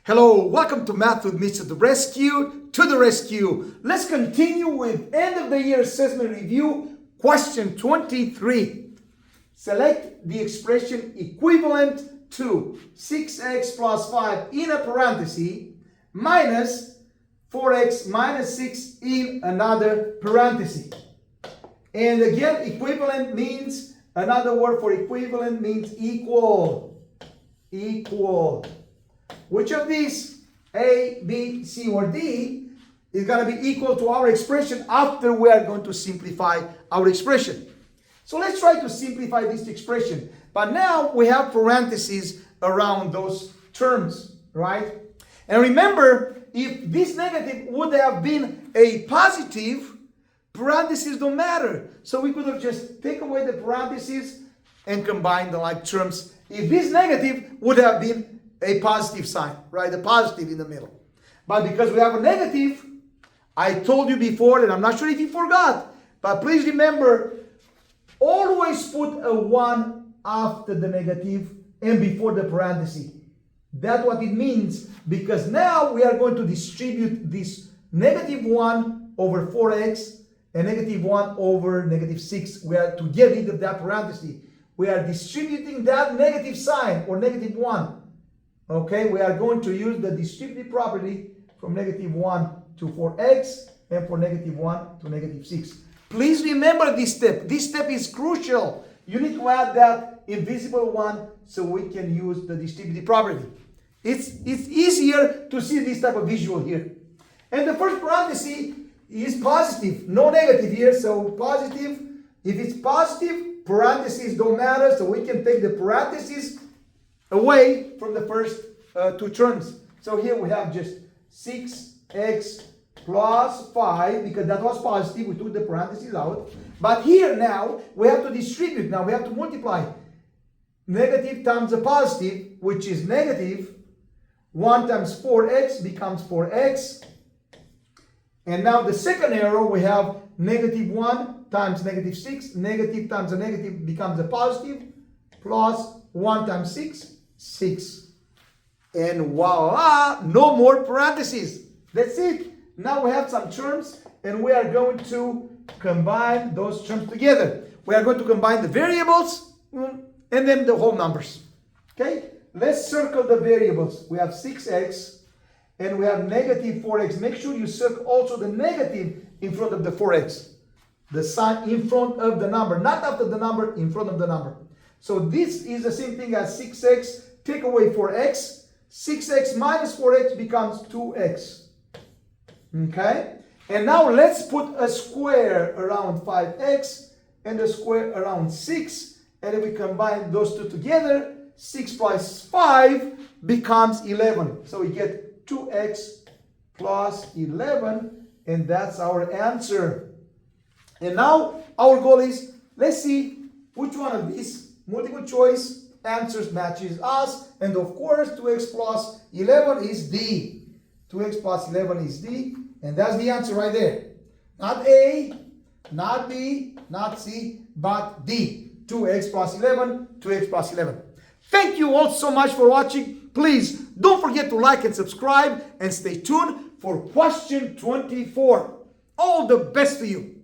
Hello, welcome to Math with Mr. Dobrescu, to the rescue. Let's continue with end of the year assessment review, question 23. Select the expression equivalent to 6x plus 5 in a parenthesis minus 4x minus 6 in another parenthesis. And again, equivalent means, another word for equivalent means equal. Equal. Which of these, A, B, C, or D, is going to be equal to our expression after we are going to simplify our expression? So let's try to simplify this expression. But now we have parentheses around those terms, right? And remember, if this negative would have been a positive, parentheses don't matter. So we could have just taken away the parentheses and combined the like terms. If this negative would have been a positive sign, right? A positive in the middle. But because we have a negative, I told you before, and I'm not sure if you forgot, but please remember, always put a 1 after the negative and before the parenthesis. That's what it means, because now we are going to distribute this negative 1 over 4x and negative 1 over negative 6. We are to get rid of that parenthesis. We are distributing that negative sign or negative 1. Okay, we are going to use the distributive property from negative 1 to 4x and for negative 1 to negative 6. Please remember this step. This step is crucial. You need to add that invisible 1 so we can use the distributive property. It's easier to see this type of visual here. And the first parenthesis is positive, no negative here, so positive. If it's positive, parentheses don't matter, so we can take the parentheses away from the first two terms. So here we have just 6x plus 5, because that was positive, we took the parentheses out. But here now, we have to distribute, now we have to multiply. Negative times a positive, which is negative. 1 times 4x becomes 4x. And now the second arrow, we have negative 1 times negative 6. Negative times a negative becomes a positive. Plus 1 times 6. 6. And voila, no more parentheses. That's it. Now we have some terms and we are going to combine those terms together. We are going to combine the variables and then the whole numbers. Okay, let's circle the variables. We have 6x and we have negative 4x. Make sure you circle also the negative in front of the 4x. The sign in front of the number, not after the number, in front of the number. So this is the same thing as 6x. Take away 4x. 6x minus 4x becomes 2x. Okay? And now let's put a square around 5x and a square around 6. And if we combine those two together, 6 plus 5 becomes 11. So we get 2x plus 11. And that's our answer. And now our goal is, let's see which one of these multiple choice answers matches us. And of course, 2x plus 11 is D. 2x plus 11 is D. And that's the answer right there. Not A, not B, not C, but D. 2x plus 11, 2x plus 11. Thank you all so much for watching. Please don't forget to like and subscribe and stay tuned for question 24. All the best to you.